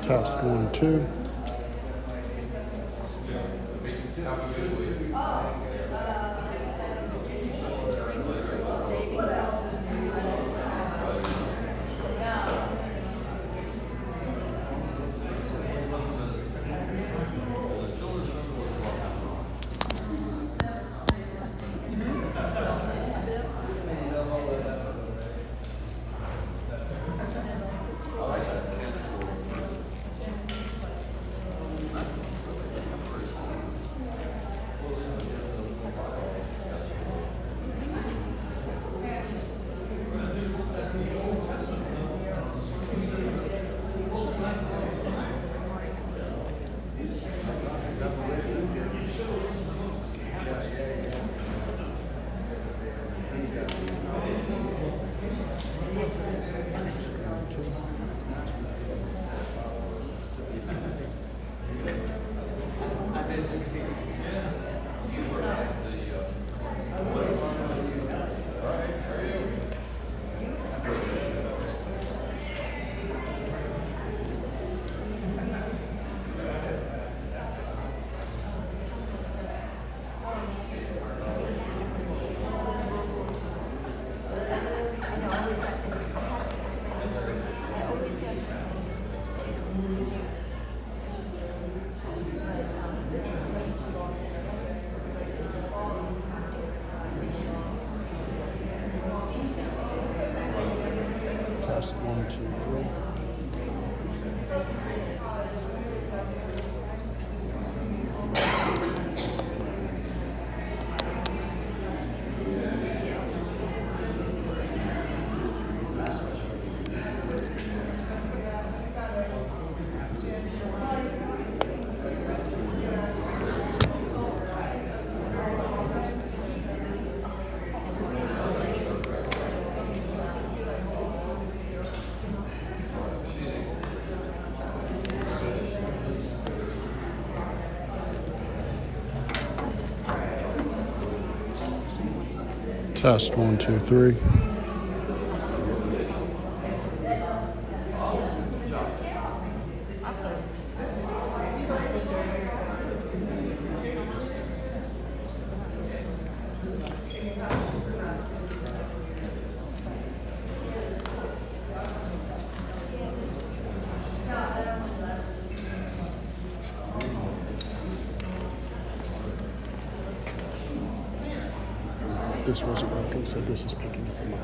Test 1, 2. Test 1, 2, 3. Test 1, 2, 3. This wasn't working, so this is picking up the mic.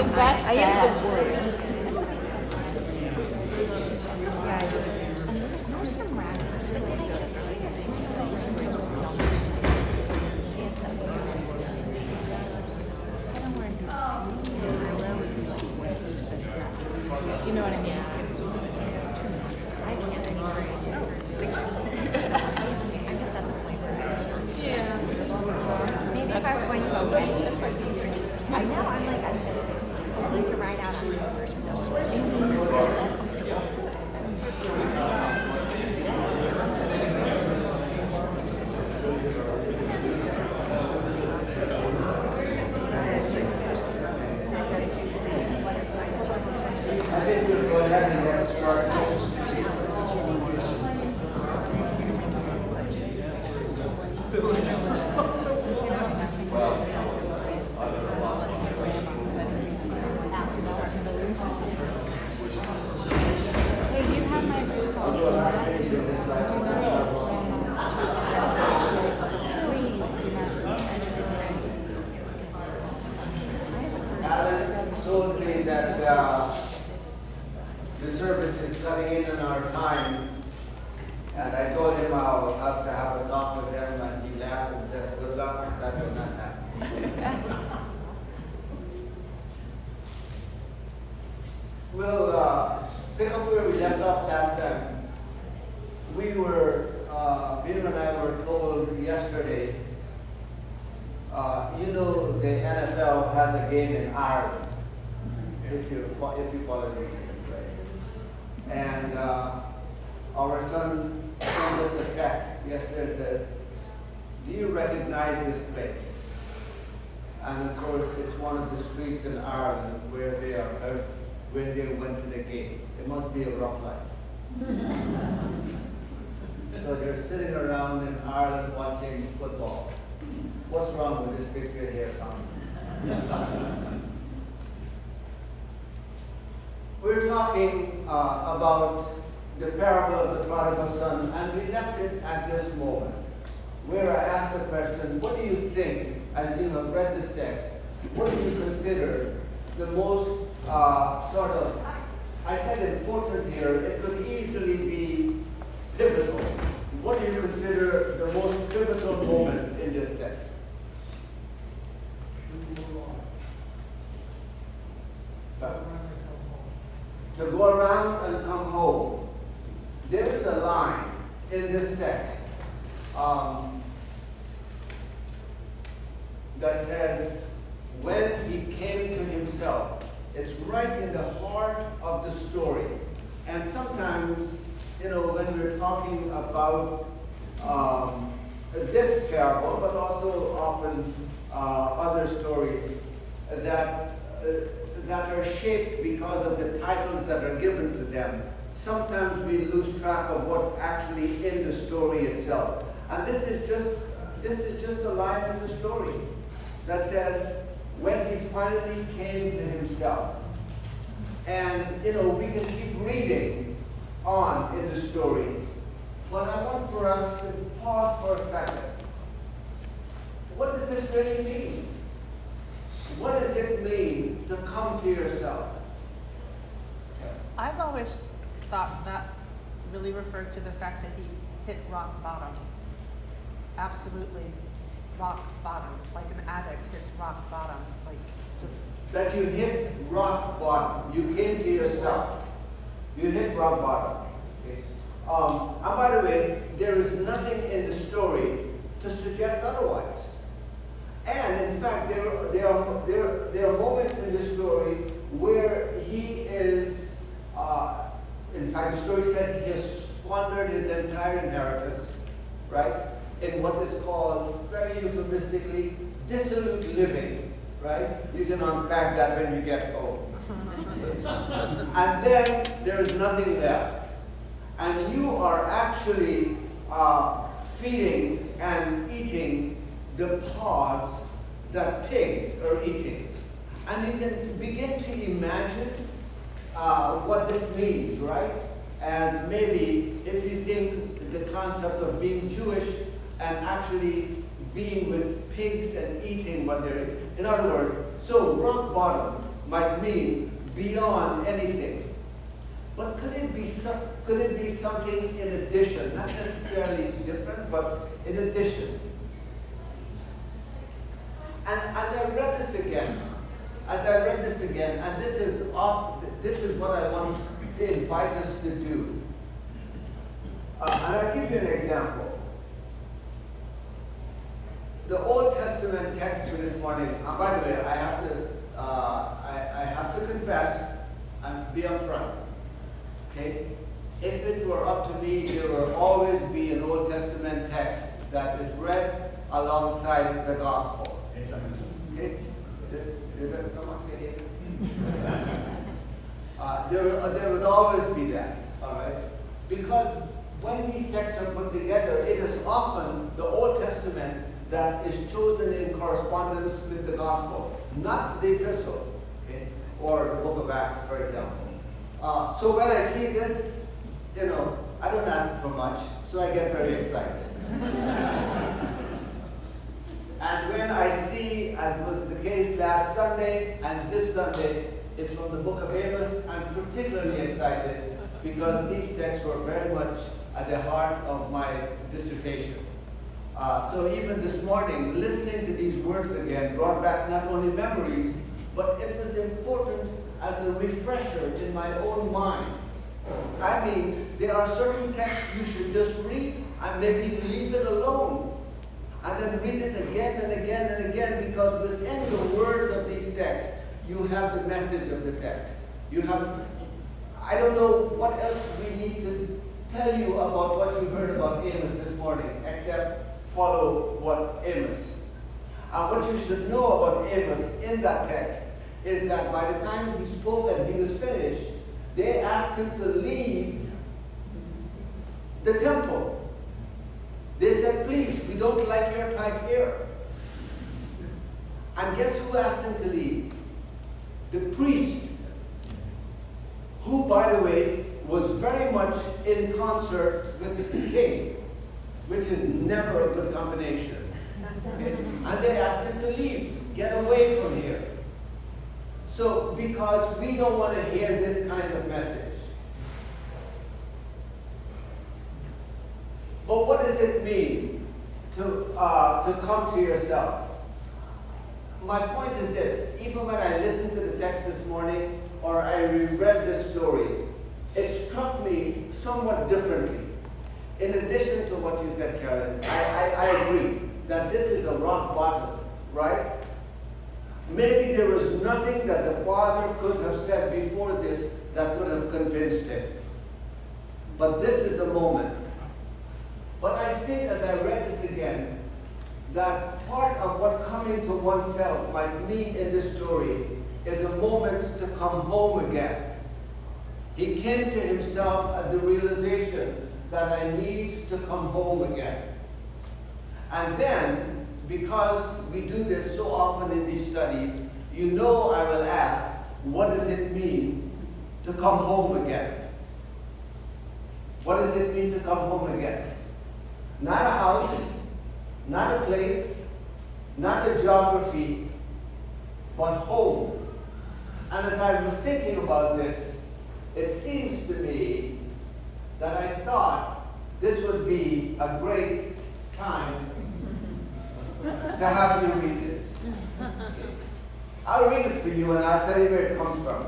That's I am the bad. worst. Guys, there's some rabbits. Yes, I don't want to do you know what I mean? I can't anymore. I just I guess I don't flavor it. Yeah. Maybe if I was going to a wedding, that's where I know, I'm like, I'm just going to ride out October snow. Seeing these are so I think we'll go ahead and get started. Hey, you have my boots on. Please do not. Alan told me that the service is cutting in on our time, and I told him I'll have to have a talk with him, and he laughed and says, "Good luck, that will not happen." We'll pick up where we left off last time. Peter and I were told yesterday, the NFL has a game in Ireland, if you follow these things, right? And our son sent us a text yesterday that says, "Do you recognize this place?" And of course, it's one of the streets in Ireland where they went to the game. It must be a rough life. So they're sitting around in Ireland watching football. What's wrong with this picture here, Tom? We're talking about the parable of the prodigal son, and we left it at this moment, where I asked the question, what do you think, as you have read this text, what do you consider the most I said important here, it could easily be pivotal. What do you consider the most pivotal moment in this text? To go around and come home. There is a line in this text that says, when he came to himself. It's right in the heart of the story. And sometimes, when we're talking about this parable, but also often other stories that are shaped because of the titles that are given to them, sometimes we lose track of what's actually in the story itself. And this is just a line in the story that says, when he finally came to himself. And, we can keep reading on in the story. But I want for us to pause for a second. What does this really mean? What does it mean to come to yourself? I've always thought that really referred to the fact that he hit rock bottom. Absolutely rock bottom, like an addict hits rock bottom, like just. That you hit rock bottom. You came to yourself. You hit rock bottom. Okay. And by the way, there is nothing in the story to suggest otherwise. And in fact, there are moments in the story where he is, in fact, the story says he has squandered his entire inheritance, right? In what is called, very euphemistically, dissolute living, right? You can unpack that when you get home. And then there is nothing left. And you are actually feeding and eating the pods that pigs are eating. And you can begin to imagine what this means, right? As maybe if you think the concept of being Jewish and actually being with pigs and eating what they're eating. In other words, so rock bottom might mean beyond anything. But could it be something in addition, not necessarily different, but in addition? And as I read this again, and this is what I want to invite us to do. And I'll give you an example. The Old Testament text for this morning, by the way, I have to confess and be upfront. Okay? If it were up to me, there will always be an Old Testament text that is read alongside the gospel. Okay? Did someone say it? There would always be that. All right? Because when these texts are put together, it is often the Old Testament that is chosen in correspondence with the gospel, not the epistle, okay? Or the book of Acts, for example. So when I see this, I don't ask for much, so I get very excited. And when I see, as was the case last Sunday and this Sunday, it's from the book of Amos, I'm particularly excited because these texts were very much at the heart of my dissertation. So even this morning, listening to these words again brought back not only memories, but it was important as a refresher in my own mind. I mean, there are certain texts you should just read and maybe leave it alone. And then read it again and again and again, because within the words of these texts, you have the message of the text. You have, I don't know what else we need to tell you about what you heard about Amos this morning, except follow what Amos. What you should know about Amos in that text is that by the time he spoke and he was finished, they asked him to leave the temple. They said, please, we don't like your type here. And guess who asked him to leave? The priest, who, by the way, was very much in concert with the king, which is never a good combination. Okay? And they asked him to leave, get away from here. So, because we don't want to hear this kind of message. But what does it mean to come to yourself? My point is this: even when I listened to the text this morning, or I reread this story, it struck me somewhat differently. In addition to what you said, Carolyn, I agree that this is a rock bottom, right? Maybe there was nothing that the father could have said before this that would have convinced him. But this is the moment. But I think as I read this again, that part of what coming to oneself might mean in this story is a moment to come home again. He came to himself at the realization that I need to come home again. And then, because we do this so often in these studies, I will ask, what does it mean to come home again? What does it mean to come home again? Not a house, not a place, not a geography, but home. And as I was thinking about this, it seems to me that I thought this would be a great time to have you read this. I'll read it for you and I'll tell you where it comes from.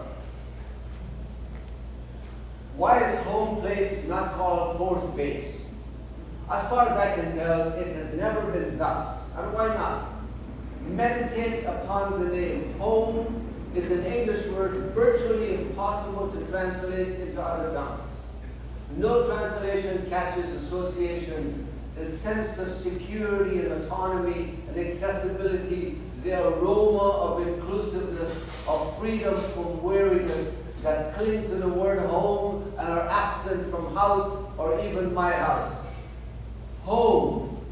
Why is home plate not called fourth base? As far as I can tell, it has never been thus. And why not? Meditate upon the name. Home is an English word virtually impossible to translate into other tongues. No translation catches associations, the sense of security and autonomy and accessibility, the aroma of inclusiveness, of freedom from weariness that cling to the word home and are absent from house or even my house. Home.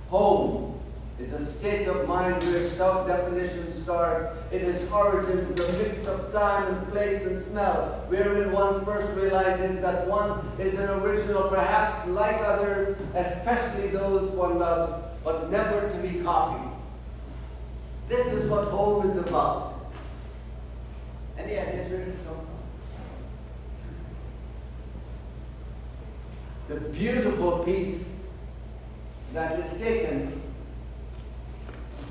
Home is a state of mind where self-definition starts. It is origins, the mix of time and place and smell, wherein one first realizes that one is an original, perhaps like others, especially those one loves, but never to be copied. This is what home is about. Any ideas where this comes from? It's a beautiful piece that is taken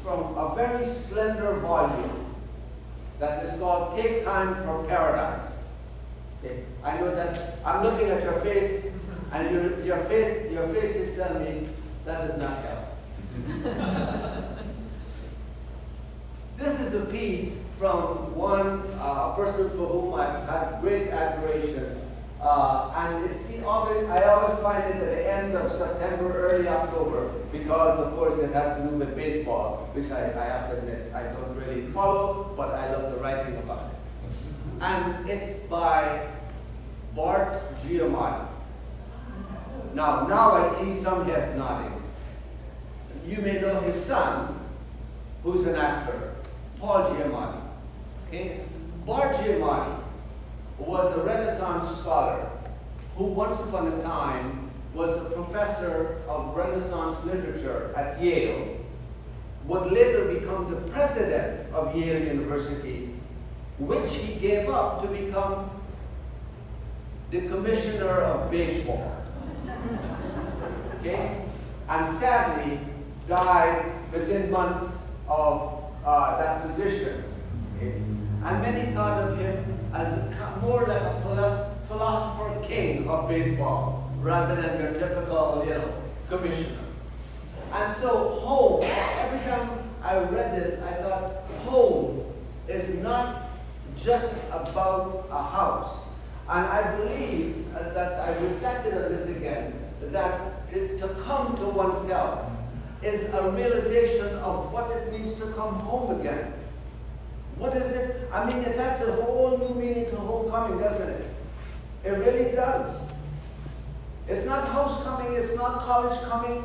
from a very slender volume that is called Take Time for Paradise. Okay. I know that I'm looking at your face, and your face is telling me that does not help. This is a piece from one person for whom I've had great admiration. And I always find it at the end of September, early October, because of course it has to do with baseball, which I have to admit I don't really follow, but I love the writing about it. And it's by Bart Giamatti. Now I see some heads nodding. You may know his son, who's an actor, Paul Giamatti. Okay? Bart Giamatti was a Renaissance scholar who once upon a time was a professor of Renaissance literature at Yale, would later become the president of Yale University, which he gave up to become the commissioner of baseball. Okay? And sadly died within months of that position. Okay? And many thought of him as more like a philosopher king of baseball, rather than your typical, commissioner. And so home, every time I read this, I thought home is not just about a house. And I believe that I reflected on this again, that to come to oneself is a realization of what it means to come home again. What is it? I mean, that's a whole new meaning to homecoming, doesn't it? It really does. It's not house coming, it's not college coming,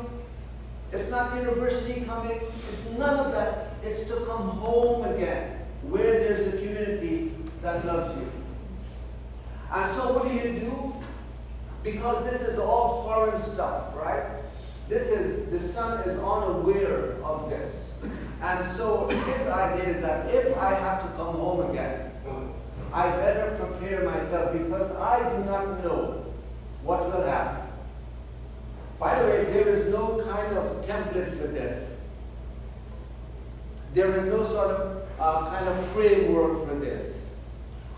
it's not university coming, it's none of that. It's to come home again, where there's a community that loves you. And so what do? Because this is all foreign stuff, right? The son is unaware of this. And so his idea is that if I have to come home again, I better prepare myself because I do not know what will happen. By the way, there is no kind of template for this. There is no sort of kind of framework for this.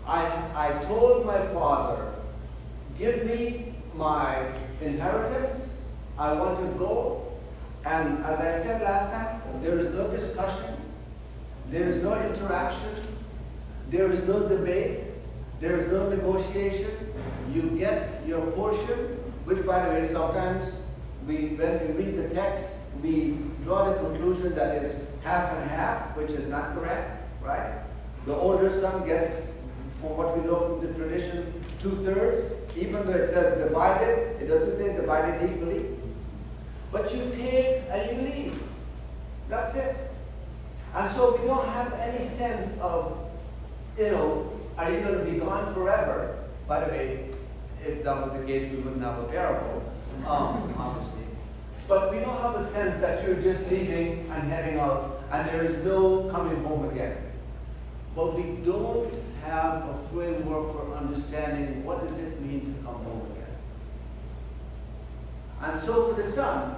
I told my father, give me my inheritance, I want to go. And as I said last time, there is no discussion, there is no interaction, there is no debate, there is no negotiation. You get your portion, which by the way, sometimes when we read the text, we draw the conclusion that is half and half, which is not correct, right? The older son gets, from what we know from the tradition, 2/3, even though it says divided, it doesn't say divided equally. But you take and you leave. That's it. And so we don't have any sense of, are you going to be gone forever? By the way, if that was the case, we wouldn't have a parable, obviously. But we don't have a sense that you're just leaving and heading out, and there is no coming home again. But we don't have a framework for understanding what does it mean to come home again. And so for the son,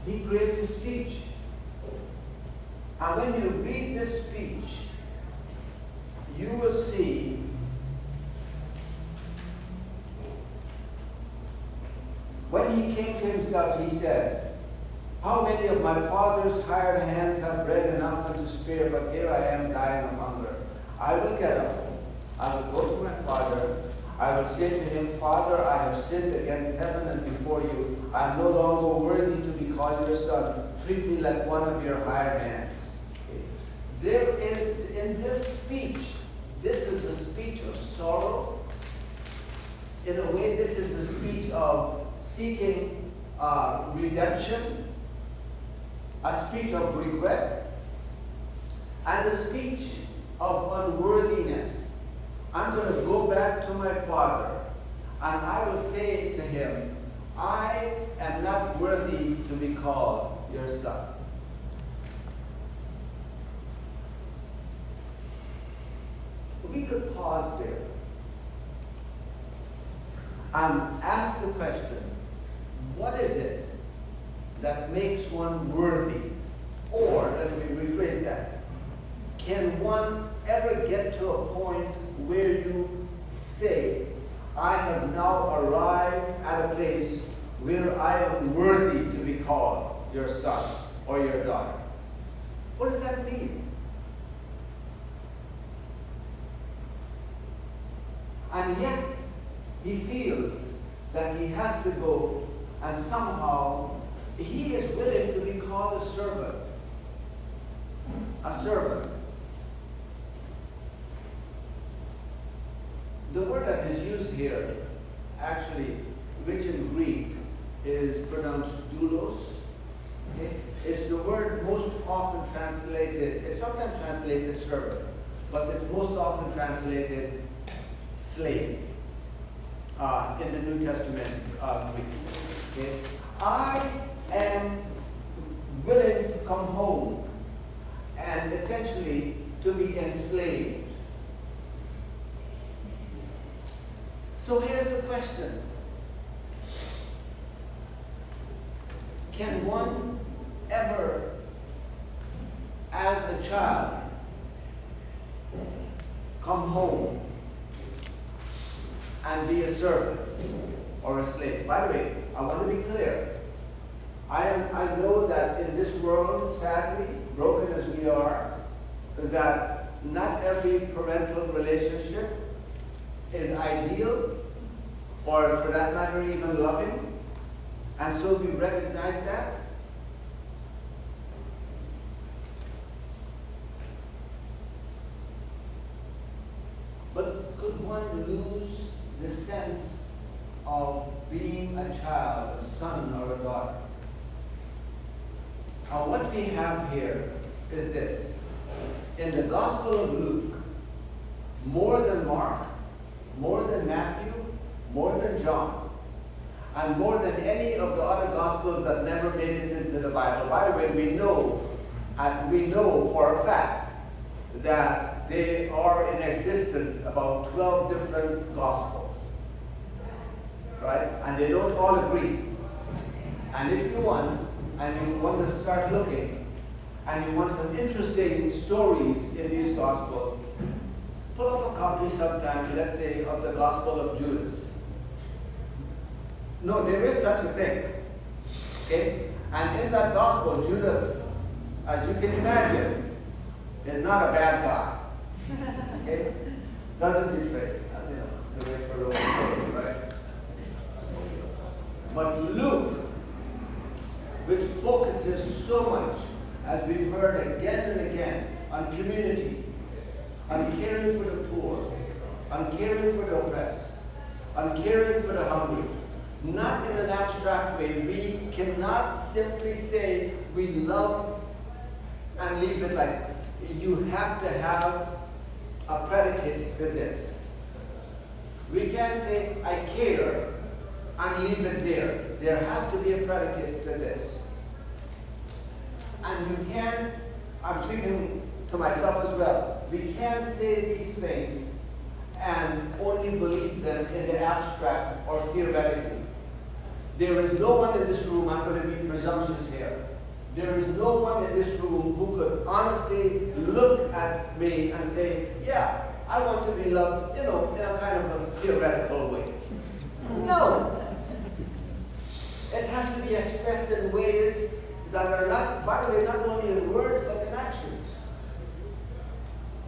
he creates a speech. And when you read this speech, you will see when he came to himself, he said, how many of my father's hired hands have bread enough and to spare, but here I am dying of hunger. I will get up, I will go to my father, I will say to him, Father, I have sinned against heaven and before you. I am no longer worthy to be called your son. Treat me like one of your hired hands. There is, in this speech, this is a speech of sorrow. In a way, this is a speech of seeking redemption, a speech of regret, and a speech of unworthiness. I'm going to go back to my father, and I will say to him, I am not worthy to be called your son. pause there and ask the question, what is it that makes one worthy? Or, let me rephrase that, can one ever get to a point where you say, I have now arrived at a place where I am worthy to be called your son or your daughter? What does that mean? And yet, he feels that he has to go, and somehow he is willing to be called a servant. A servant. The word that is used here, actually, which in Greek is pronounced doulos. Okay? It's the word most often translated, it's sometimes translated servant, but it's most often translated slave in the New Testament Greek. Okay? I am willing to come home and essentially to be enslaved. So here's the question. Can one ever, as a child, come home and be a servant or a slave? By the way, I want to be clear. I know that in this world, sadly, broken as we are, that not every parental relationship is ideal, or for that matter, even loving. And so we recognize that. But could one lose the sense of being a child, a son or a daughter? Now what we have here is this. In the Gospel of Luke, more than Mark, more than Matthew, more than John, and more than any of the other Gospels that never made it into the Bible. By the way, we know for a fact that there are in existence about 12 different Gospels, right? And they don't all agree. And if you want, and you want to start looking, and you want some interesting stories in these Gospels, pull up a copy sometime, let's say, of the Gospel of Judas. No, there is such a thing. Okay? And in that Gospel, Judas, as you can imagine, is not a bad guy. Okay? Doesn't betray. You know, the way for Roman story, right? But Luke, which focuses so much, as we've heard again and again, on community, on caring for the poor, on caring for the oppressed, on caring for the hungry. Not in an abstract way. We cannot simply say we love and leave it like. You have to have a predicate to this. We can't say I care and leave it there. There has to be a predicate to this. And you can't, I'm speaking to myself as well, we can't say these things and only believe them in the abstract or theoretically. There is no one in this room, I'm going to be presumptuous here, there is no one in this room who could honestly look at me and say, yeah, I want to be loved, in a kind of a theoretical way. No. It has to be expressed in ways that are not, by the way, not only in words, but in actions.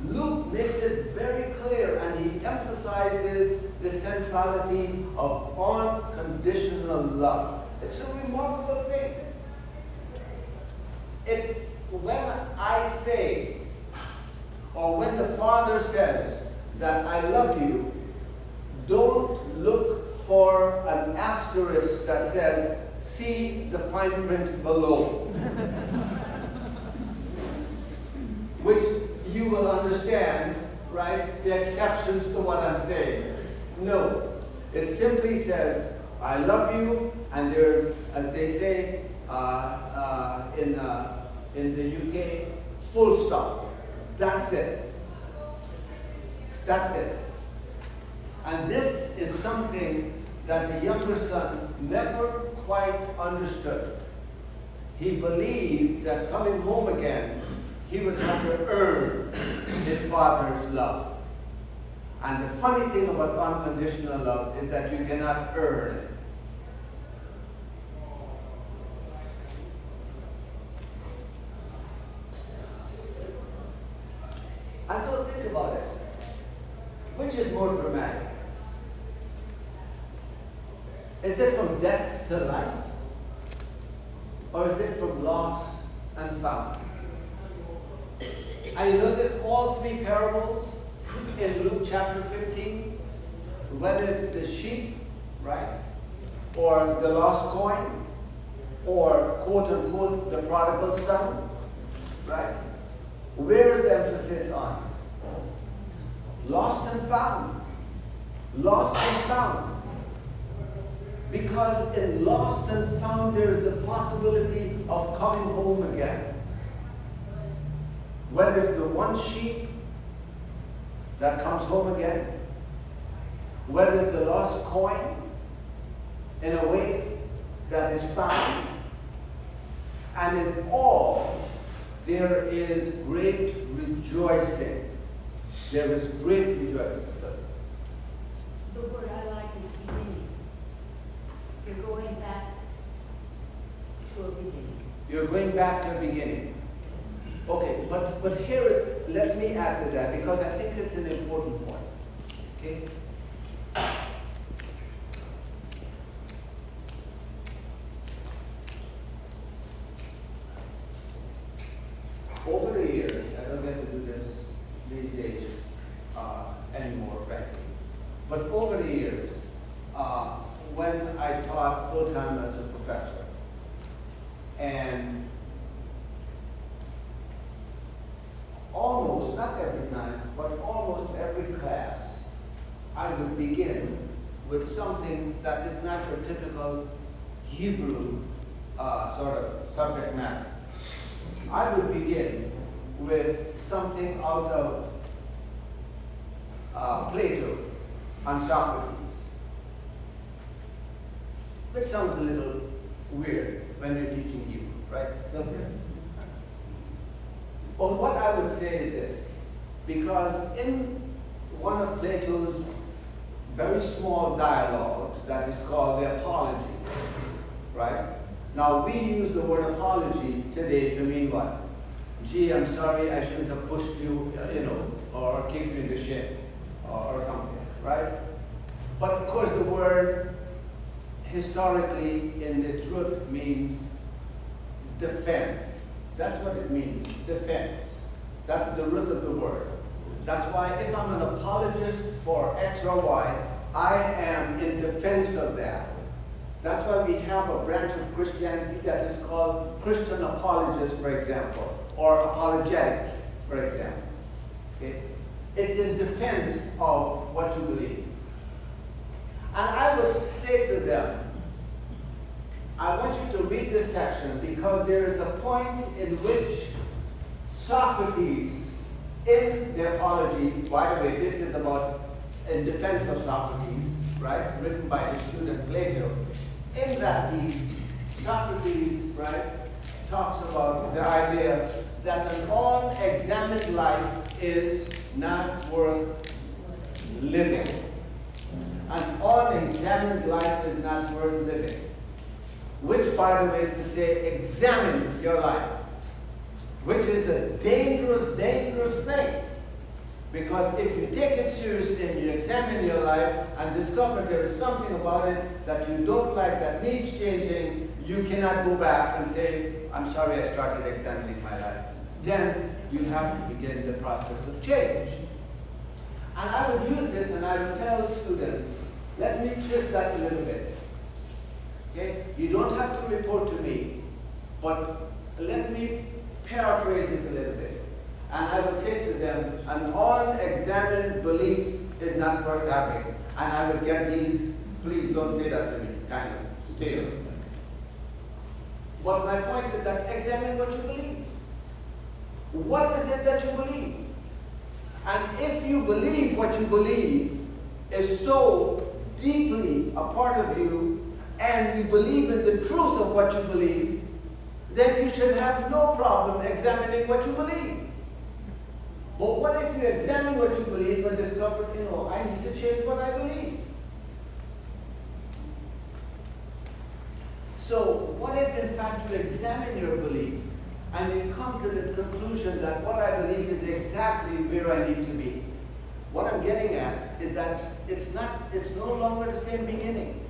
Luke makes it very clear, and he emphasizes the centrality of unconditional love. It's a remarkable thing. It's when I say, or when the Father says that I love you, don't look for an asterisk that says, see the fine print below. Which you will understand, right, the exceptions to what I'm saying. No, it simply says, I love you, and there's, as they say in the UK, full stop. That's it. That's it. And this is something that the younger son never quite understood. He believed that coming home again, he would have to earn his father's love. And the funny thing about unconditional love is that you cannot earn it. And so think about it. Which is more dramatic? Is it from death to life? Or is it from lost and found? And you notice all three parables in Luke chapter 15, whether it's the sheep, right? Or the lost coin, or quote unquote the prodigal son, right? Where is the emphasis on? Lost and found. Lost and found. Because in lost and found there is the possibility of coming home again. Whether it's the one sheep that comes home again, whether it's the lost coin in a way that is found, and in all there is great rejoicing. There is great rejoicing. The word I like is beginning. You're going back to a beginning. You're going back to the beginning. Okay, but here, let me add to that because I think it's an important point. Okay? Over the years, I don't get to do this these days anymore, frankly. But over the years, when I taught full-time as a professor, and almost, not every time, but almost every class, I would begin with something that is not your typical Hebrew sort of subject matter. I would begin with something out of Plato and Socrates. Which sounds a little weird when you're teaching Hebrew, right? So, well, what I would say is this, because in one of Plato's very small dialogues that is called the Apology, right? Now we use the word apology today to mean what? Gee, I'm sorry, I shouldn't have pushed you, or kicked you in the shin, or something, right? But of course the word historically in its root means defense. That's what it means, defense. That's the root of the word. That's why if I'm an apologist for X or Y, I am in defense of that. That's why we have a branch of Christianity that is called Christian apologists, for example, or apologetics, for example. Okay? It's in defense of what you believe. And I would say to them, I want you to read this section because there is a point in which Socrates, in the Apology, by the way, this is about in defense of Socrates, right, written by his student Plato. In that piece, Socrates, right, talks about the idea that an unexamined life is not worth living. An unexamined life is not worth living. Which, by the way, is to say, examine your life. Which is a dangerous, dangerous thing. Because if you take it seriously and you examine your life and discover there is something about it that you don't like, that needs changing, you cannot go back and say, I'm sorry I started examining my life. Then you have to begin the process of change. And I would use this and I would tell students, let me twist that a little bit. Okay? You don't have to report to me, but let me paraphrase it a little bit. And I would say to them, an unexamined belief is not worth having. And I would get these, please don't say that to me, kind of stale. But my point is that examine what you believe. What is it that you believe? And if you believe what you believe, is so deeply a part of you, and you believe in the truth of what you believe, then you should have no problem examining what you believe. But what if you examine what you believe and discover, I need to change what I believe? So what if in fact you examine your belief and you come to the conclusion that what I believe is exactly where I need to be? What I'm getting at is that it's no longer the same beginning.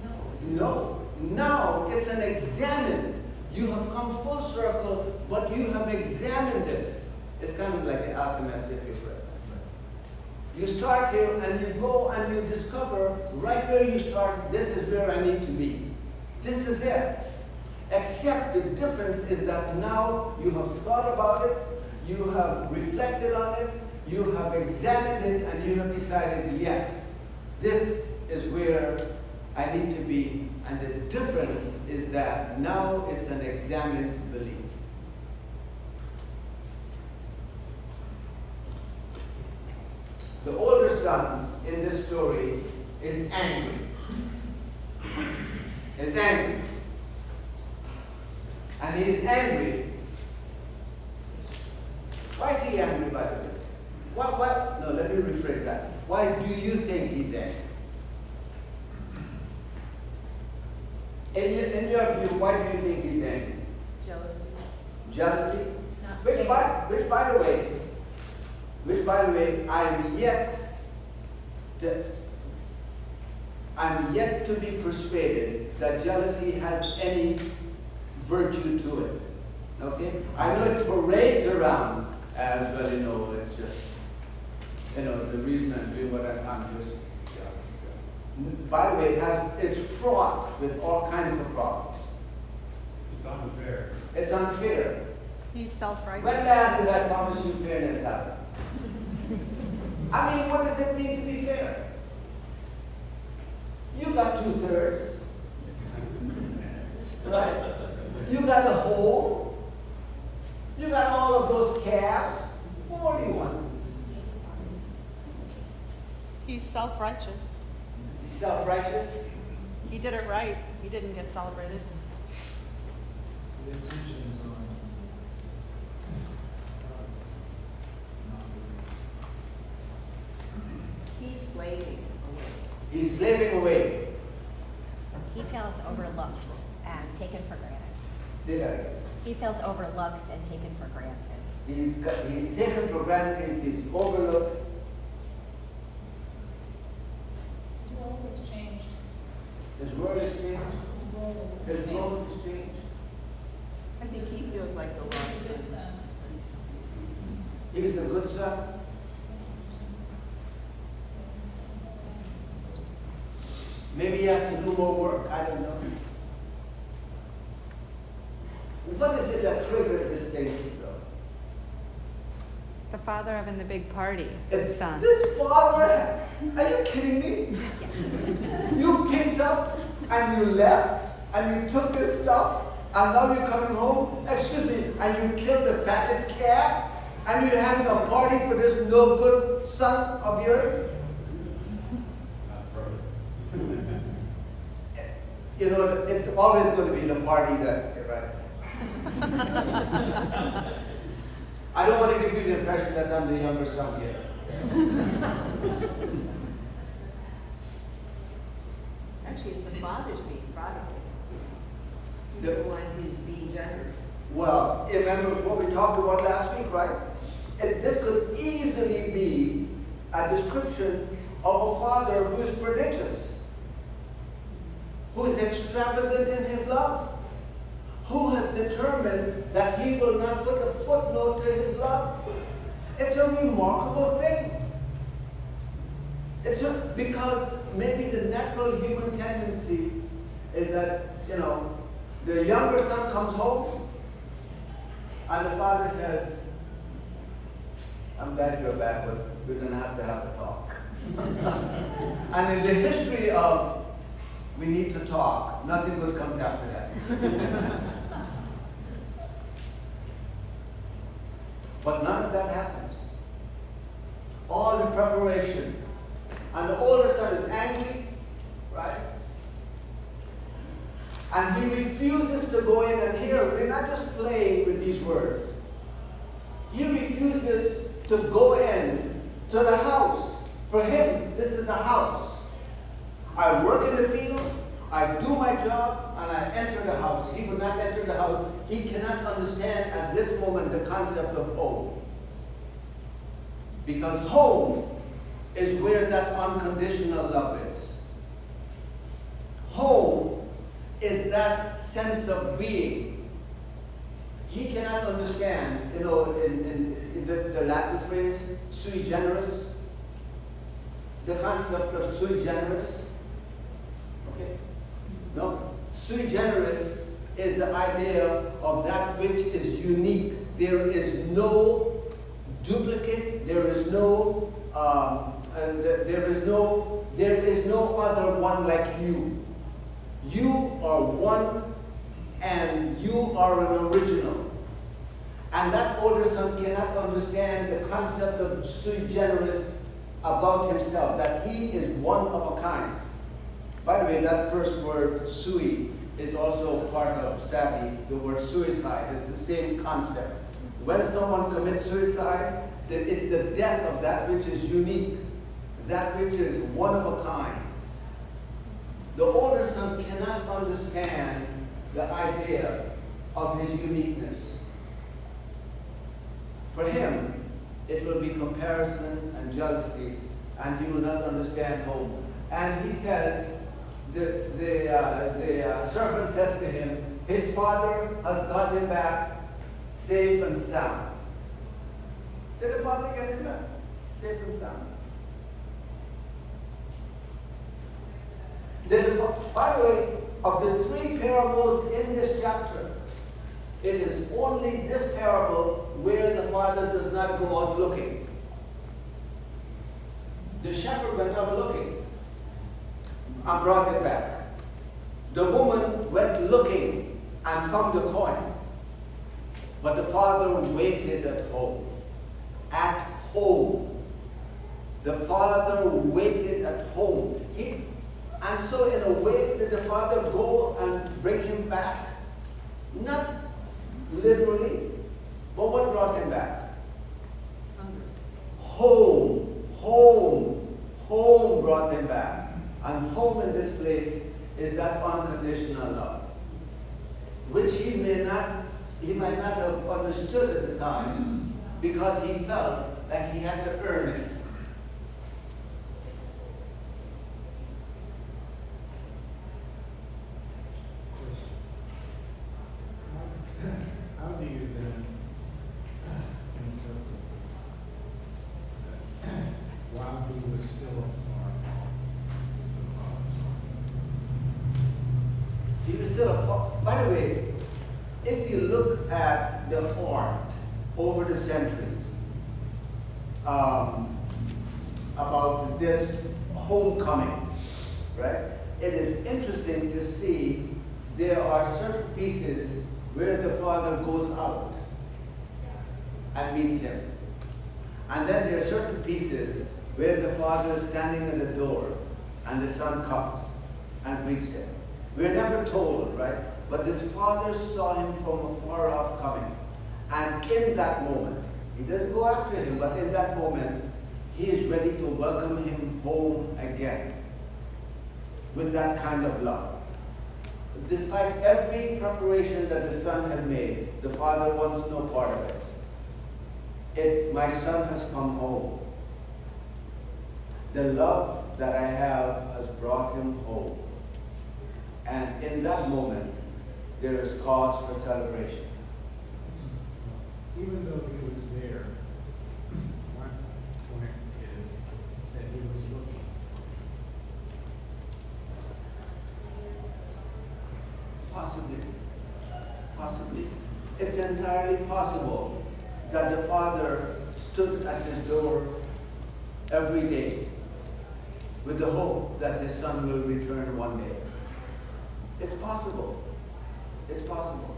No. Now it's an examine. You have come full circle, but you have examined this. It's kind of like the alchemist, if you will. You start here and you go and you discover right where you start, this is where I need to be. This is it. Except the difference is that now you have thought about it, you have reflected on it, you have examined it, and you have decided, yes, this is where I need to be. And the difference is that now it's an examined belief. The older son in this story is angry. Is angry. And he is angry. Why is he angry, by the way? What? No, let me rephrase that. Why do you think he's angry? In your view, why do you think he's angry? Jealousy. Jealousy? It's not Which fair. by the way, I'm yet to be persuaded that jealousy has any virtue to it. Okay? I know it parades around as well, it's just, the reason I'm doing what I'm just jealous. By the way, it's fraught with all kinds of problems. It's unfair. It's unfair. He's self-righteous. When last did I promise you fairness happen? I mean, what does it mean to be fair? You got 2/3. Right? You got the whole. You got all of those calves. What more do you want? He's self-righteous. He's self-righteous. He did it right. He didn't get celebrated. The attention is on. He's slaving away. He's slaving away. He feels overlooked and taken for granted. Say that again. He feels overlooked and taken for granted. He's taken for granted. He's overlooked. His role has changed. His word is changed. His role is changed. I think he feels like the lost son. He's the good son. Maybe he has to do more work. I don't know. What is it that triggered this thing, though? The father having the big party. It's Son. this father. Are you kidding me? You picked up and you left and you took this stuff and now you're coming home. Excuse me, and you killed a fatted calf and you're having a party for this no good son of yours. It's always going to be the party that, right? I don't want to give you the impression that I'm the younger son here. Actually, it's the father's being prodigal. He's the one who's being generous. Well, remember what we talked about last week, right? This could easily be a description of a father who is prodigious, who is extravagant in his love, who has determined that he will not put a footnote to his love. It's a remarkable thing. Because maybe the natural human tendency is that, the younger son comes home and the father says, I'm glad you're back, but we're going to have a talk. And in the history of we need to talk, nothing good comes after that. But none of that happens. All in preparation. And the older son is to go in to the house. For him, this is the house. I work in the field, I do my job, and I enter the house. He will not enter the house. He cannot understand at this moment the concept of home. Because home is where that unconditional love is. Home is that sense of being. He cannot understand, in the Latin phrase, sui generis, the concept of sui generis. Okay? No? Sui generis is the idea of that which is unique. There is no duplicate, there is no other one like you. You are one and you are an original. And that older son cannot understand the concept of sui generis about himself, that he is one of a kind. By the way, that first word, sui, is also part of, sadly, the word suicide. It's the same concept. When someone commits suicide, it's the death of that which is unique, that which is one of a kind. The older son cannot understand the idea of his uniqueness. For him, it will be comparison and jealousy, and he will not understand home. And he says, the servant says to him, his father has got him back safe and sound. Did the father get him back safe and sound? By the way, of the 3 parables in this chapter, it is only this parable where the father does not go out looking. The shepherd went out looking and brought it back. The woman went looking and found the coin. But the father waited at home. At home. The father waited at home. And so in a way, did the father go and bring him back? Not literally, but what brought him back? Home, home, home brought him back. And home in this place is that unconditional love, which he might not have understood at the time because he felt like he had to earn it. How do you then interpret that while he was still afar, the father He was still a. By the way, if you look at the art over the centuries about this homecoming, right? It is interesting to see there are certain pieces where the father goes out and meets him. And then there are certain pieces where the father is standing at the door and the son comes and greets him. We're never told, right? But this father saw him from afar off coming. And in that moment, he doesn't go after him, but in that moment, he is ready to welcome him home again with that kind of love. Despite every preparation that the son had made, the father wants no part of it. It's, my son has come home. The love that I have has brought him home. And in that moment, there is cause for celebration. even though he was there, my point is that he was looking. Possibly. Possibly. It's entirely possible that the father stood at his door every day with the hope that his son will return one day. It's possible. It's possible.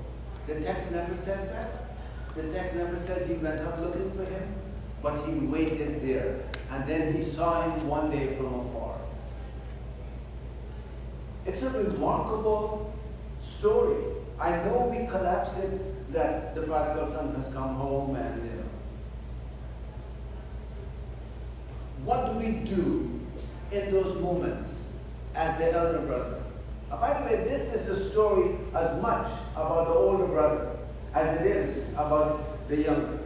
The text never says that. The text never says he went up looking for him, but he waited there. And then he saw him one day from afar. It's a remarkable story. I know we collapse it that the prodigal son has come home and what do we do in those moments as the elder brother? By the way, this is a story as much about the older brother as it is about the younger.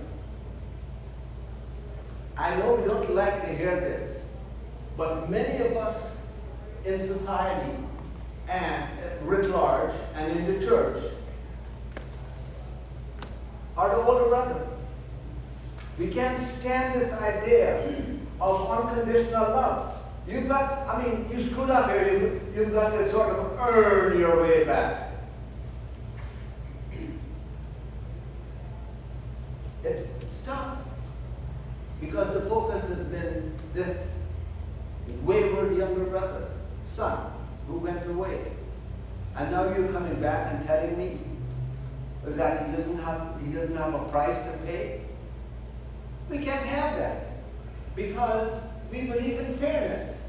I know we don't like to hear this, but many of us in society and writ large and in the church are the older brother. We can't stand this idea of unconditional love. You've got, I mean, you screwed up here, you've got to sort of earn your way back. It's tough because the focus has been this wayward younger brother, son, who went away. And now you're coming back and telling me that he doesn't have a price to pay. We can't have that because we believe in fairness.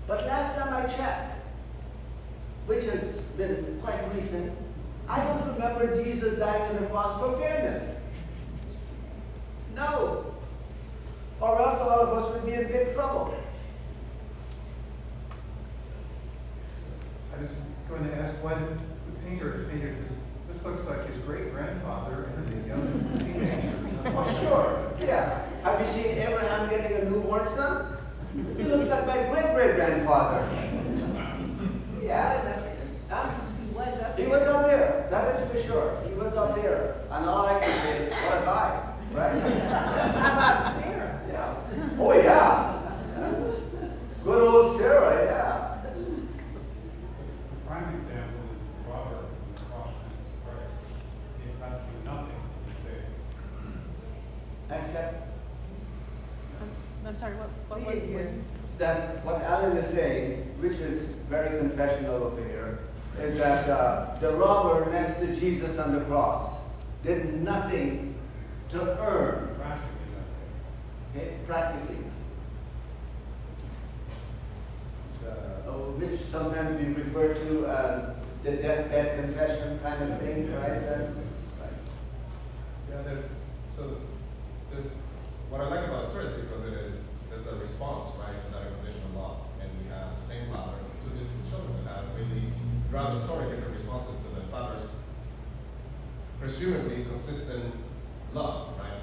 But last time I checked, which has been quite recent, I don't remember Jesus dying on the cross for fairness. No. Or else all of us would be in big trouble. I was going to ask why the painter painted this. This looks like his great-grandfather and a young teenager. Oh, sure. Yeah. Have you seen Abraham getting a newborn son? He looks like my great-great-grandfather. Yeah. Huh? He was up there. That is for sure. He was up there. And all I can say, what a guy. Right? How about Sarah? Yeah. Oh, yeah. Good old Sarah, yeah. The prime example is the robber on the cross next to Christ. He had for nothing to say. Except I'm sorry, what We was didn't hear. that what Alan is saying, which is very confessional over here, is that the robber next to Jesus on the cross did nothing to earn, Practically nothing. okay, practically, which sometimes we refer to as the deathbed confession kind of thing, right? Yeah, there's what I like about the story is because there's a response, right, to that unconditional love. And we have the same father, two different children that have really throughout the story different responses to the father's presumably consistent love, right?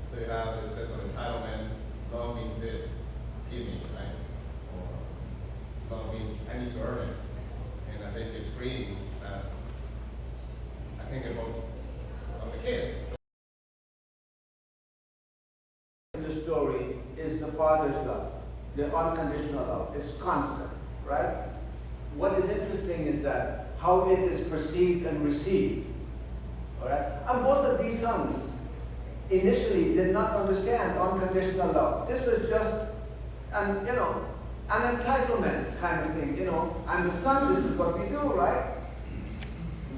So you have this sense of entitlement, love means this, give me, right? Or love means I need to earn it. And I think it's freeing that I think in both of the kids. The story is the father's love, the unconditional love. It's constant, right? What is interesting is that how it is perceived and received. All right? And both of these sons initially did not understand unconditional love. This was just an entitlement kind of thing, I'm the son, this is what we do, right?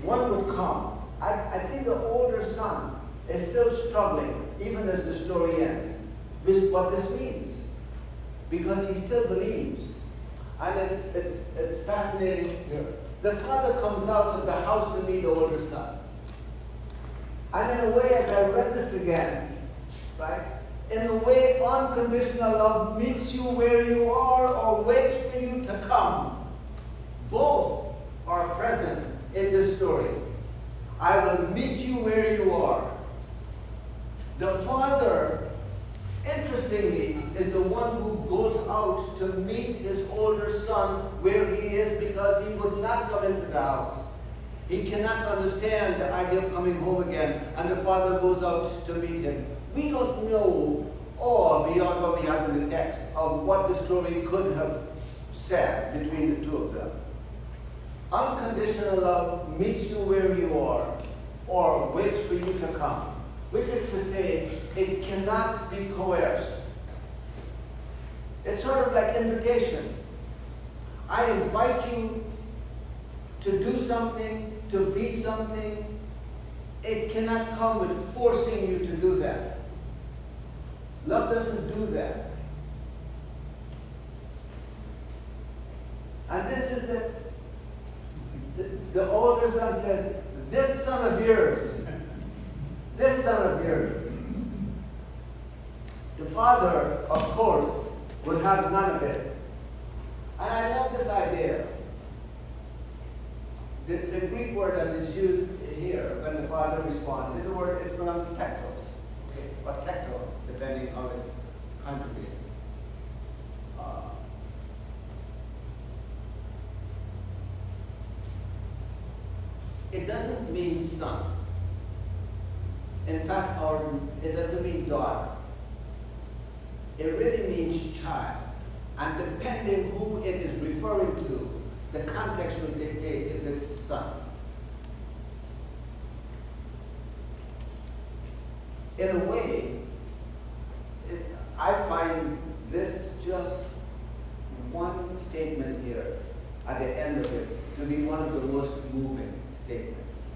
One would come. I think the older son is still struggling, even as the story ends, with what this means. Because he still believes. And it's fascinating here. The father comes out of the house to meet the older son. And in a way, as I read this again, right? In a way, unconditional love meets you where you are or waits for you to come. Both are present in this story. I will meet you where you are. The father, interestingly, is the one who goes out to meet his older son where he is because he would not come into the house. He cannot understand the idea of coming home again, and the father goes out to meet him. We don't know all beyond what we have in the text of what the story could have said between the two of them. Unconditional love meets you where you are or waits for you to come, which is to say, it cannot be coerced. It's sort of like invitation. I invite you to do something, to be something. It cannot come with forcing you to do that. Love doesn't do that. And this is it. The older son says, this son of yours, this son of yours. The father, of course, will have none of it. And I love this idea. The Greek word that is used here when the father responds is the word, it's pronounced tektos. Okay, or tekto, depending on its conjugated. It doesn't mean son. In fact, it doesn't mean daughter. It really means child. And depending who it is referring to, the context will dictate if it's son. In a way, I find this just one statement here at the end of it to be one of the most moving statements.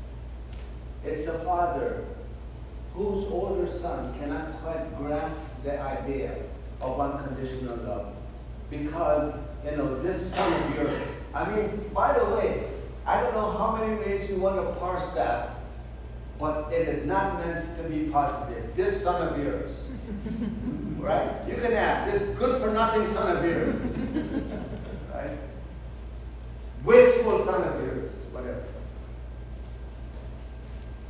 It's a father whose older son cannot quite grasp the idea of unconditional love because, this son of yours. I mean, by the way, I don't know how many ways you want to parse that, but it is not meant to be positive. This son of yours. Right? You can add this good-for-nothing son of yours. Right? Wasteful son of yours, whatever.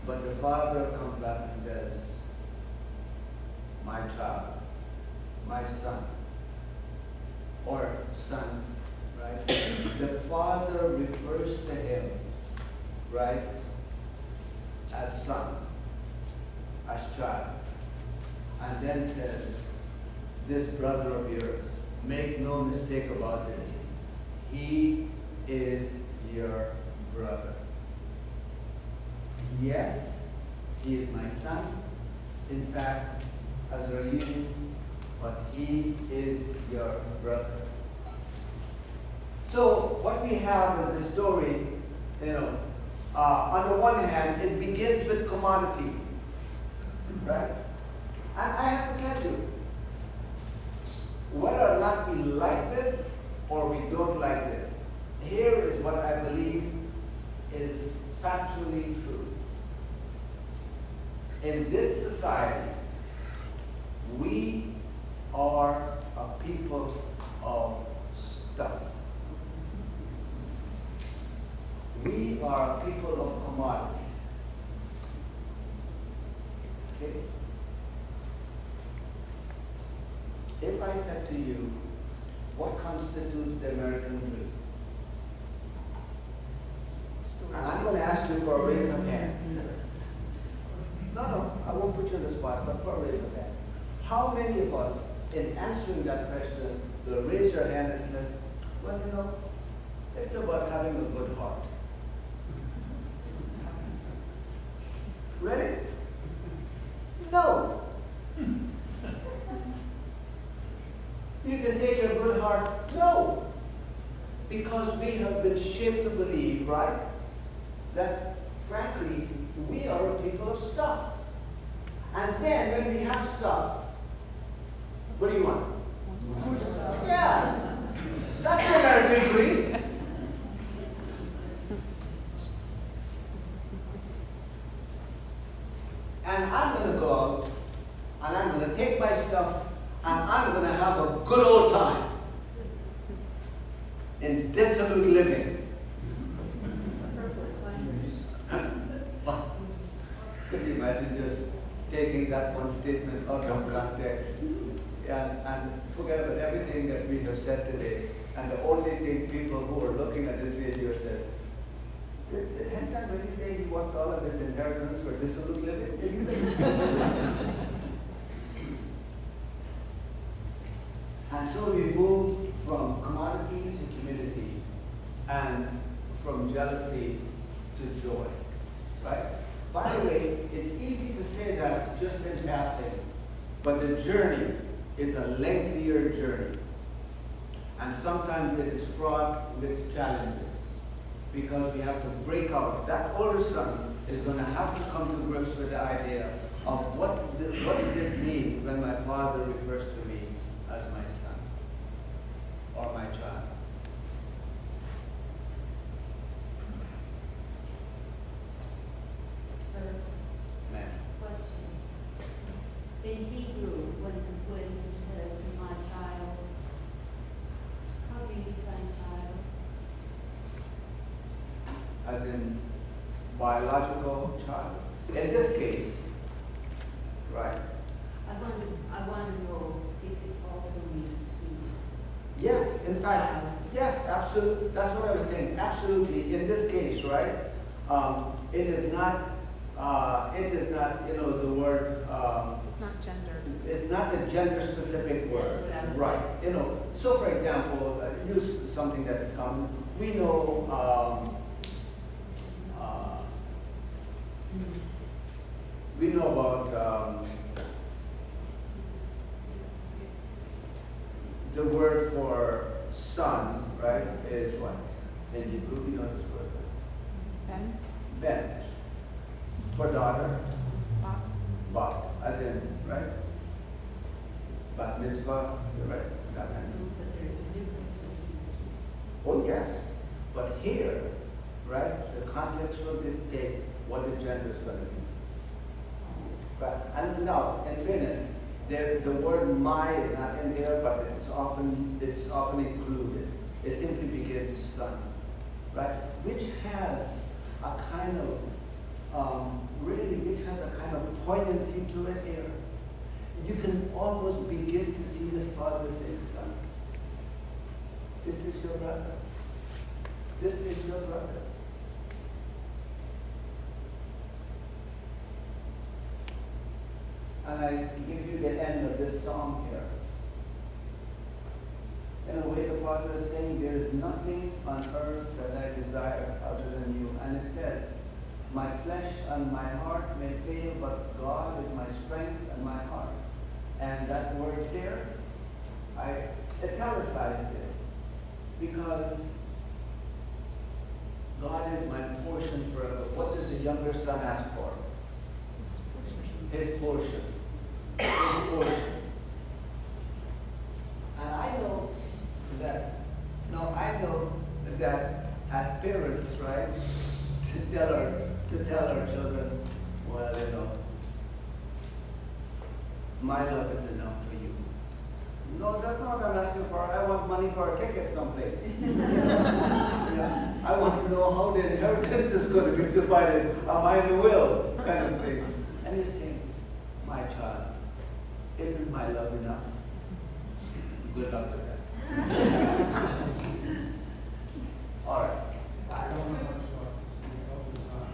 But the father comes back and says, my child, my son, or son, right? The father refers to him, right, as son, as child, and then says, this brother of yours, make no mistake about this, he is your brother. Yes, he is my son, in fact, as a youth, but he is your brother. So what we have is the story, on the one hand, it begins with commodity, right? And I have to tell you, whether or not we like this or we don't like this, here is what I believe is factually true. In this society, we are a people of stuff. We are a people of commodity. Okay? If I said to you, what constitutes the American dream? And I'm going to ask you for a raise of hand. No, I won't put you on the spot, but for a raise of hand. How many of us, in answering that question, will raise your hand and says, well, it's about having a good heart. Really? No. You can take your good heart. No. Because we have been shaped to believe, right, that frankly, we are a people of stuff. And then when we have stuff, what do you want? Yeah. That's the American dream. And I'm going to go out and I'm going to take my stuff and I'm going to have a good old time in dissolute living. Could you imagine just taking that one statement out of context and forget about everything that we have said today, and the only thing people who are looking at this video says, did Hemchand really say he wants all of his inheritance for dissolute living? And so we move from commodity to community, and from jealousy to joy, right? By the way, it's easy to say that just in passing, but the journey is a lengthier journey. And sometimes it is fraught with challenges, because we have to break out. That older son is going to have to come to grips with the idea of what does it mean when my father refers to me as my son or my child. Sir, Man. question. In Hebrew, when he says, my child, biological child. In this case, right? I want to know if it also means female. Yes, in fact, yes, absolutely. That's what I was saying. Absolutely. In this case, right? It is not. You know, the word. Not gendered. It's not a gender-specific word. That's what I was Right. saying. You know. So, for example, use something that is common. We know. We know about. The word for son, right, is what? In Hebrew, we know this word. Ben? Ben. For daughter, Bob? Ba, as in, right? Bat mitzvah, you're right. That kind of- But there's a difference between. Oh, yes. But here, right, the context will dictate what the gender is going to be. Right. And now, in fairness, the word my is not in there, but it's often included. It simply begins son, right? Which has a kind of which has a kind of poignancy to it here. You can almost begin to see the father saying, son, this is your brother. This is your brother. And I give you the end of this psalm here. In a way, the Father is saying, there is nothing on earth that I desire other than you. And it says, my flesh and my heart may fail, but God is my strength and my heart. And that word there, I italicized it because God is my portion forever. What does the younger son ask for? His portion. His portion. And I know that as parents, right, to tell our children, well, you know, my love is enough for you. No, that's not what I'm asking for. I want money for a ticket someplace. Yeah. I want to know how the inheritance is going to be divided. Am I in the will? Kind of thing. And you say, my child, isn't my love enough? Good luck with that. All right. I don't know much about this. Elder's not.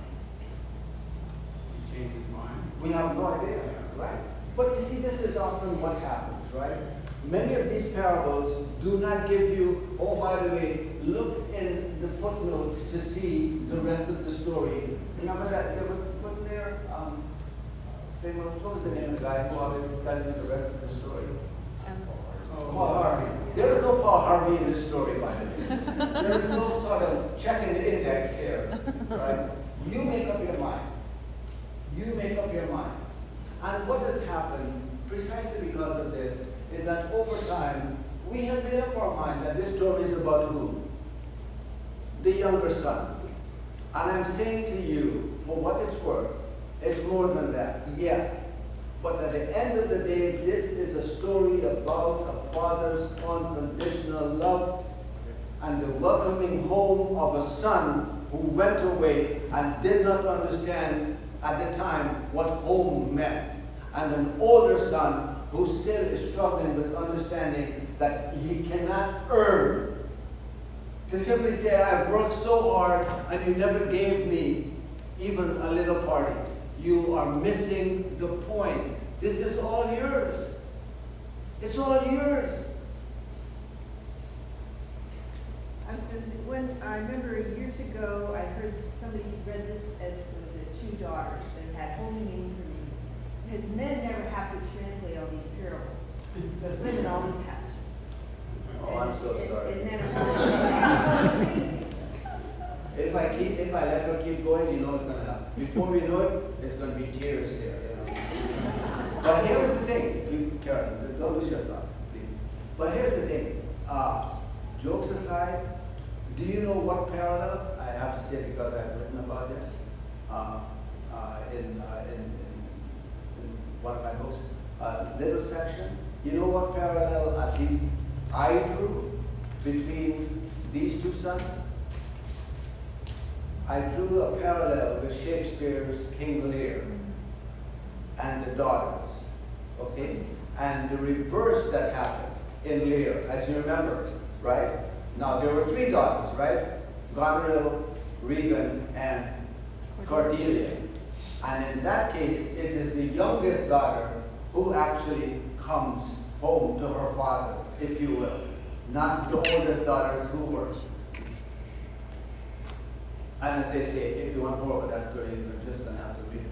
He changed his mind. We have no idea, right? But you see, this is often what happens, right? Many of these parables do not give you, oh, by the way, look in the footnotes to see the rest of the story. Remember that there wasn't there, what was the name of the guy who always tells you the rest of the story? Paul Harvey. There is no Paul Harvey in this story, by the way. There is no sort of checking the index here, right? You make up your mind. You make up your mind. And what has happened, precisely because of this, is that over time, we have made up our mind that this story is about who? The younger son. And I'm saying to you, for what it's worth, it's more than that, yes. But at the end of the day, this is a story about a father's unconditional love and the welcoming home of a son who went away and did not understand at the time what home meant. And an older son who still is struggling with understanding that he cannot earn. To simply say, I've worked so hard and you never gave me even a little party. You are missing the point. This is all yours. It's all yours. I remember years ago, I heard somebody read this as, was it 2 daughters, and it had holy meaning for me. Because men never have to translate all these parables, but women always have to. Oh, I'm so sorry. And then a holy meaning. If I let her keep going, you know it's going to happen. Before we know it, there's going to be tears here. You know? But here's the thing, Karen, don't lose your thought, please. But here's the thing, jokes aside, do you know what parallel? I have to say because I've written about this in one of my books, little section. You know what parallel at least I drew between these two sons? I drew a parallel with Shakespeare's King Lear and the daughters, okay? And the reverse that happened in Lear, as you remember, right? Now, there were 3 daughters, right? Goneril, Regan, and Cordelia. And in that case, it is the youngest daughter who actually comes home to her father, if you will, not the oldest daughters who were. And as they say, if you want more of that story, you're just going to have to read it.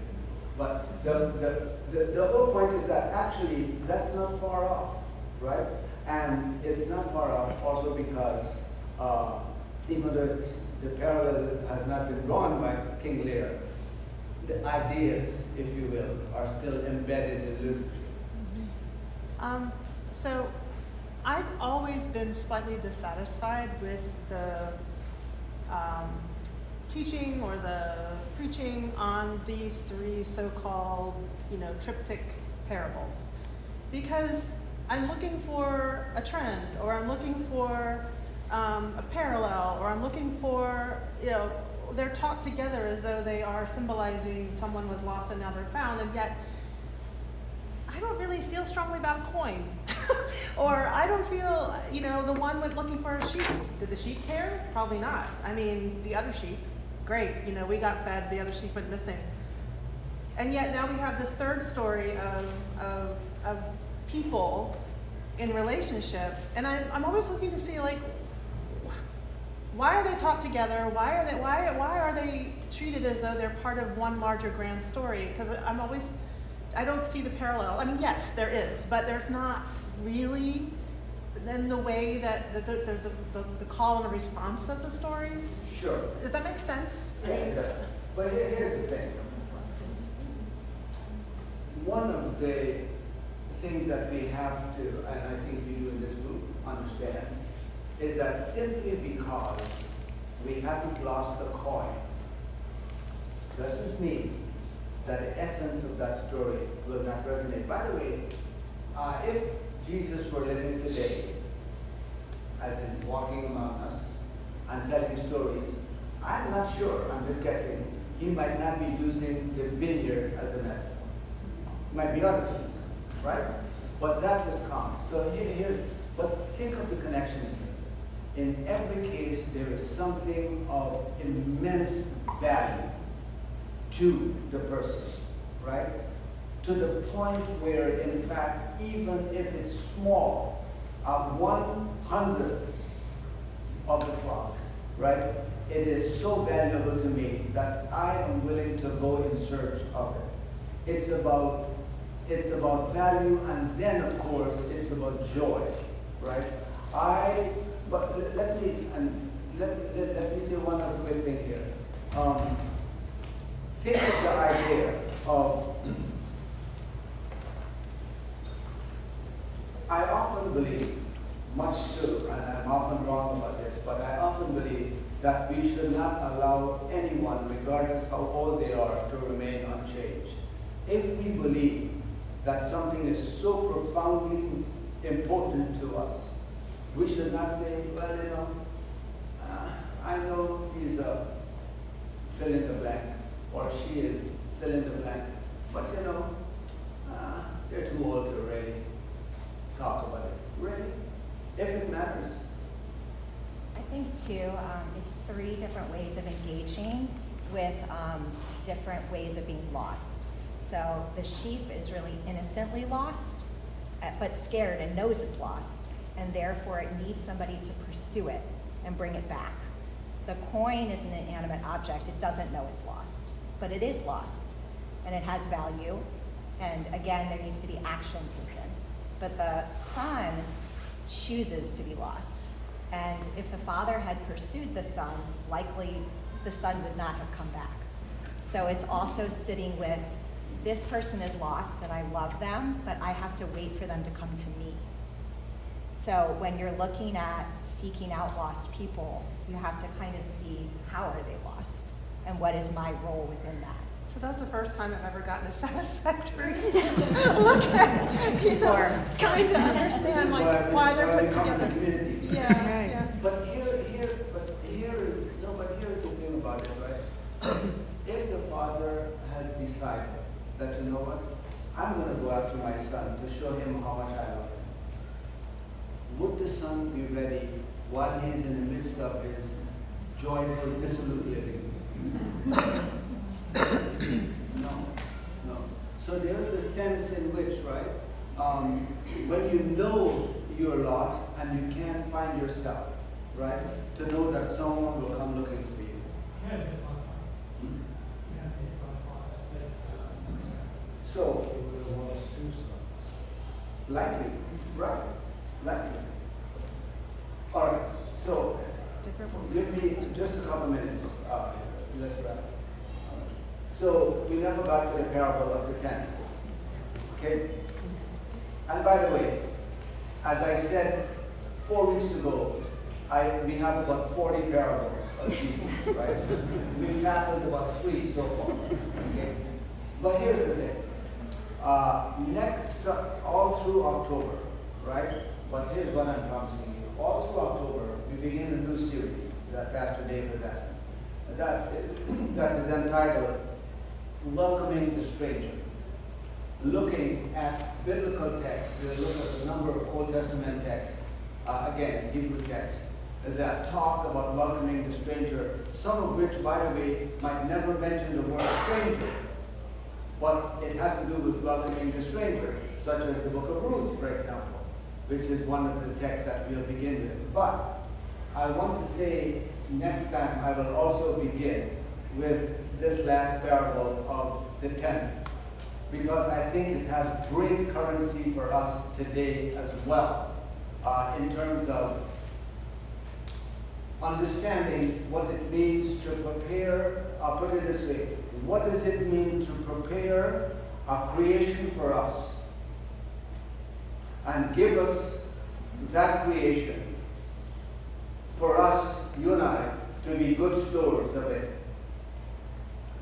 But the whole point is that actually that's not far off, right? And it's not far off also because even though the parallel has not been drawn by King Lear, the ideas, if you will, are still embedded in literature. So I've always been slightly dissatisfied with the teaching or the preaching on these 3 so-called, triptych parables, because I'm looking for a trend, or I'm looking for a parallel, or I'm looking for, they're taught together as though they are symbolizing someone was lost and now they're found, and yet I don't really feel strongly about a coin. Or I don't feel, the one went looking for a sheep. Did the sheep care? Probably not. I mean, the other sheep, great, we got fed, the other sheep went missing. And yet now we have this third story of people in relationship, and I'm always looking to see, like, why are they taught together? Why are they treated as though they're part of one larger grand story? Because I don't see the parallel. I mean, yes, there is, but there's not really in the way that the call and the response of the stories. Sure. Does that make sense? Yeah, it does. But here's the thing. One of the things that we have to, and I think you in this group understand, is that simply because we haven't lost a coin doesn't mean that the essence of that story will not resonate. By the way, if Jesus were living today, as in walking among us and telling stories, I'm not sure, I'm just guessing, he might not be using the vineyard as a metaphor. It might be other things, right? But that was common. So but think of the connections. In every case, there is something of immense value to the person, right? To the point where, in fact, even if it's small, 1/100th of the flock, right? It is so valuable to me that I am willing to go in search of it. It's about value, and then of course it's about joy, right? But let me say one other quick thing here. Think of the idea of, I often believe, much too, and I'm often wrong about this, but I often believe that we should not allow anyone, regardless how old they are, to remain unchanged. If we believe that something is so profoundly important to us, we should not say, well, I know he's a fill in the blank, or she is fill in the blank, but they're too old to really talk about it. Really? If it matters. I think too, it's 3 different ways of engaging with different ways of being lost. So the sheep is really innocently lost, but scared and knows it's lost, and therefore it needs somebody to pursue it and bring it back. The coin is an inanimate object. It doesn't know it's lost, but it is lost, and it has value, and again, there needs to be action taken. But the son chooses to be lost, and if the father had pursued the son, likely the son would not have come back. So it's also sitting with, this person is lost and I love them, but I have to wait for them to come to me. So when you're looking at seeking out lost people, you have to kind of see, how are they lost? And what is my role within that? So that's the first time I've ever gotten a satisfactory look at trying to understand why they're put together. Community. Yeah, Right. yeah. But here's the thing about it, right? If the father had decided that, you know what, I'm gonna go after my son to show him how much I love him, would the son be ready while he's in the midst of his joyful, dissolute living? No, no. So there's a sense in which, right, when you know you're lost and you can't find yourself, right, to know that someone will come looking for you. So, likely, right, likely. All right, so give me just a couple minutes. Let's wrap. So we never got to the parable of the tenants. Okay? And by the way, as I said 4 weeks ago, we have about 40 parables of Jesus, right? We've tackled about 3 so far. Okay? But here's the thing. All through October, right? But here's what I'm promising you. All through October, we begin a new series that Pastor David has. That is entitled Welcoming the Stranger. Looking at biblical texts, we'll look at a number of Old Testament texts, again, Hebrew texts, that talk about welcoming the stranger, some of which, by the way, might never mention the word stranger, but it has to do with welcoming the stranger, such as the book of Ruth, for example, which is one of the texts that we'll begin with. But I want to say next time I will also begin with this last parable of the tenants, because I think it has great currency for us today as well, in terms of understanding what it means to prepare, I'll put it this way, what does it mean to prepare a creation for us and give us that creation for us, you and I, to be good stewards of it.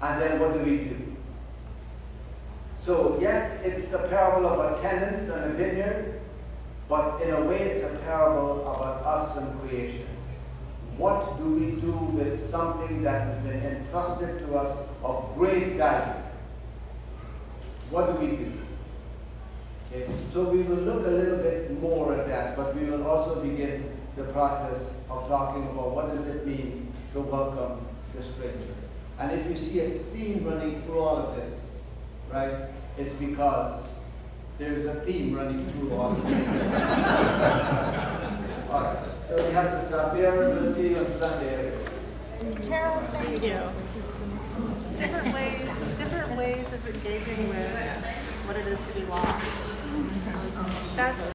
And then what do we do? So yes, it's a parable about tenants and a vineyard, but in a way it's a parable about us and creation. What do we do with something that has been entrusted to us of great value? What do we do? Okay. So we will look a little bit more at that, but we will also begin the process of talking about what does it mean to welcome the stranger. And if you see a theme running through all of this, right, it's because there's a theme running through all of this. All right, so we have to stop there. We'll see you on Sunday. Carol, thank you. Different ways of engaging with what it is to be lost. That's